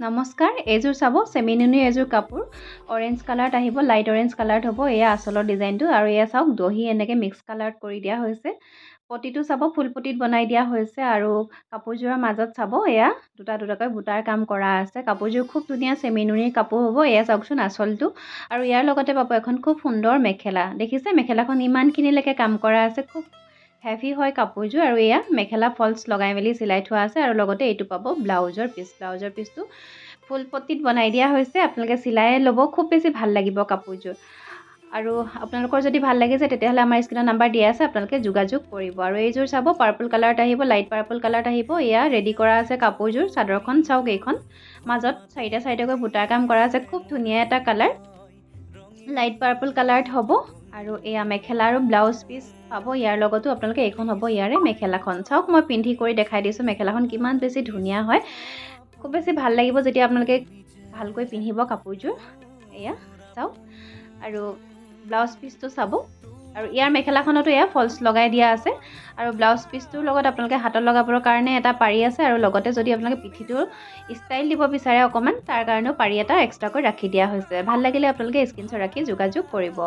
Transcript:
নমস্কাৰ, এইযোৰ চাব চেমিনুনি এযোৰ কাপোৰ অৰেঞ্জ কালাৰত আহিব, লাইট অৰেঞ্জ কালাৰত হ'ব। এয়া আচলৰ ডিজাইনটো আৰু এয়া চাওক দহি এনেকৈ মিক্স কালাৰত কৰি দিয়া হৈছে। পটিটো চাব ফুলপটিত বনাই দিয়া হৈছে আৰু কাপোৰযোৰৰ মাজত চাব এয়া দুটা দুটাকৈ বুটাৰ কাম কৰা আছে। কাপোৰযোৰ খুব ধুনীয়া চেমিনুনিৰ কাপোৰ হ'ব। এয়া চাওকচোন আচলটো আৰু ইয়াৰ লগতে পাব এখন খুব সুন্দৰ মেখেলা। দেখিছে মেখেলাখন ইমানখিনিলৈকে কাম কৰা আছে, খুব হেভি হয় কাপোৰযোৰ আৰু এয়া মেখেলা ফলছ লগাই মেলি চিলাই থোৱা আছে আৰু লগতে এইটো পাব ব্লাউজৰ পিচটো ফুল পট্টিত বনাই দিয়া হৈছে। আপোনালোকে চিলাই ল'ব, খুব বেছি ভাল লাগিব কাপোৰযোৰ। আৰু আপোনালোকৰ যদি ভাল লাগিছে তেতিয়াহ'লে আমাৰ স্ক্ৰীনৰ নাম্বাৰ দিয়া আছে, আপোনালোকে যোগাযোগ কৰিব। আৰু এইযোৰ চাব পাৰ্পল কালাৰত আহিব, লাইট পাৰ্পল কালাৰত আহিব। এয়া ৰেডি কৰা আছে কাপোৰযোৰ। চাদৰখন চাওক, এইখন মাজত চাৰিটা চাৰিটাকৈ বুটাৰ কাম কৰা আছে, খুব ধুনীয়া এটা কালাৰ, লাইট পাৰ্পল কালাৰত হ'ব। আৰু এয়া মেখেলা আৰু ব্লাউজ পিচ পাব ইয়াৰ লগতো। আপোনালোকে এইখন হ'ব ইয়াৰে মেখেলাখন। চাওক মই পিন্ধি কৰি দেখাই দিছোঁ মেখেলাখন কিমান বেছি ধুনীয়া হয়, খুব বেছি ভাল লাগিব যেতিয়া আপোনালোকে ভালকৈ পিন্ধিব কাপোৰযোৰ। এয়া চাওক আৰু ব্লাউজ পিচটো চাব আৰু ইয়াৰ মেখেলাখনতো এয়া ফলছ লগাই দিয়া আছে আৰু ব্লাউজ পিচটোৰ লগত আপোনালোকে হাতত লগাবৰ কাৰণে এটা পাৰি আছে আৰু লগতে যদি আপোনালোকে পিঠিটো ষ্টাইল দিব বিচাৰে অকণমান তাৰ কাৰণেও পাৰি এটা এক্সট্ৰাকৈ ৰাখি দিয়া হৈছে। ভাল লাগিলে আপোনালোকে স্ক্ৰীনশ্বট ৰাখি যোগাযোগ কৰিব।